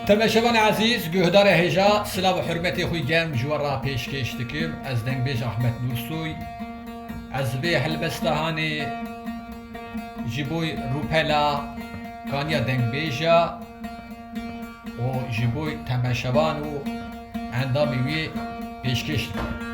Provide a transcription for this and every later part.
تماشاوان عزیز گهدار هجا سلام و حرمتی خوی گرم جوارا پیشکش دکم از دنگبیج احمد نورسوی از وی هلبستهانی جیبوی روپلا کانیا دنگبیجا و جیبوی تماشاوان و اندامی وی پیشکش دکم.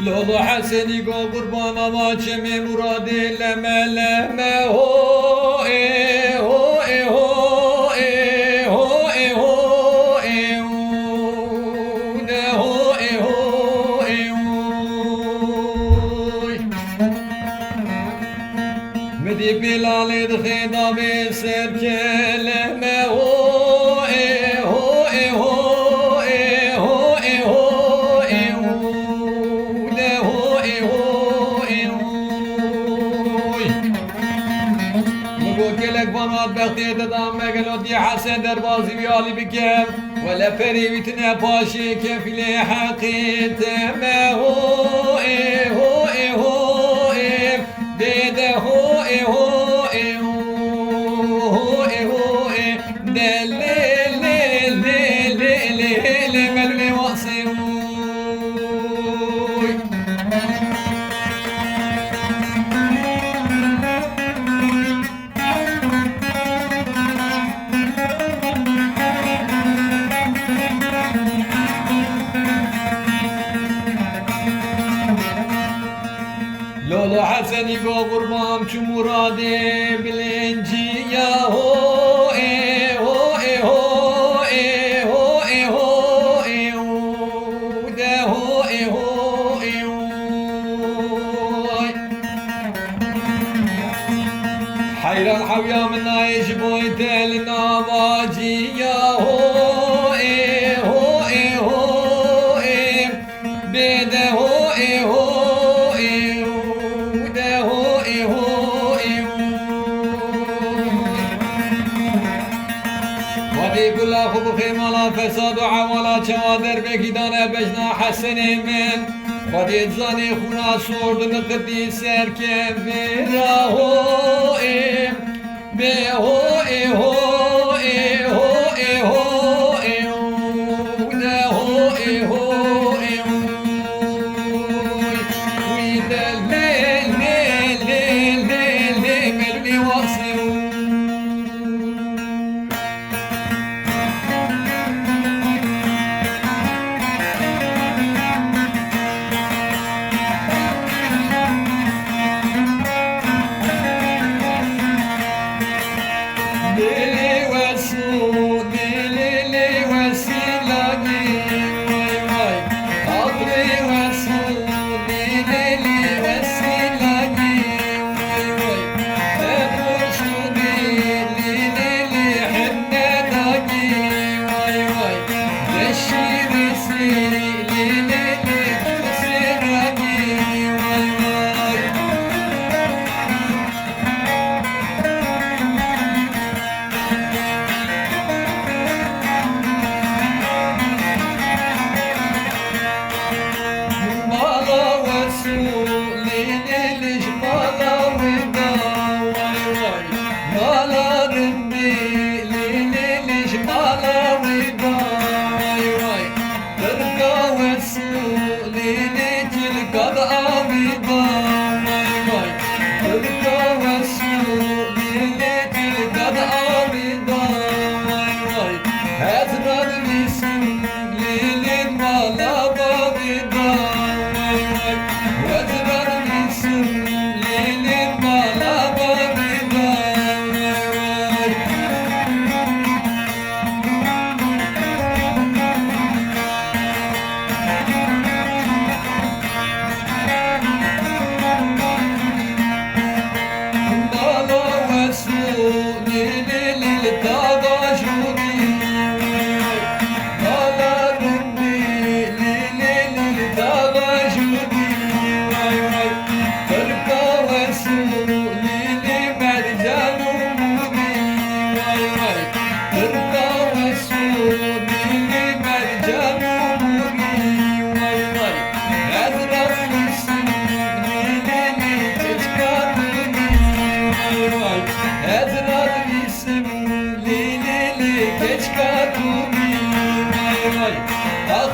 لولو حسنی گو قربان ما چمی مرادی لمه لمه هو ای هو ای هو ای هو ای هو ای هو ای هو ای مدی بلال دخیدا به سر که لمه هو ای هو ای هو ای هو ای هو ای بختي تدام مقلو دي حسن دربازي بيالي بكم ولا فري بيتنا باشي كيف لي حقيت ما هو ايه هو ايه هو ايه بيده هو ايه هو ايه هو ايه هو ايه دليل ليل ليل ليل ليل ملولي واصي لولو حسنی گو قربان چو مرادی بلنجی یا هو ای هو ای هو ای هو ای هو ای هو ده هو ای هو ای حیران حویا من نایش بوی دل نواجی یا هو ای هو ای هو ای بده هو ای هو كلها خب خيمالا فساد وعوالا شوادر بكيدانا بجنا حسن من خديت زاني خونا صورد نقدي سر كبيرا هو ايه بي هو ايه هو ايه هو ايه هو ايه وده هو ايه هو ايه وده ليل ليل ليل ليل ليل ملولي واصي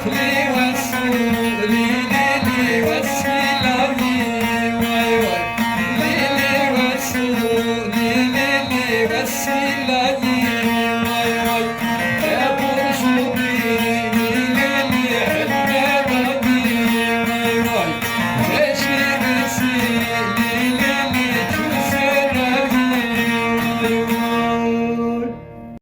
دخلي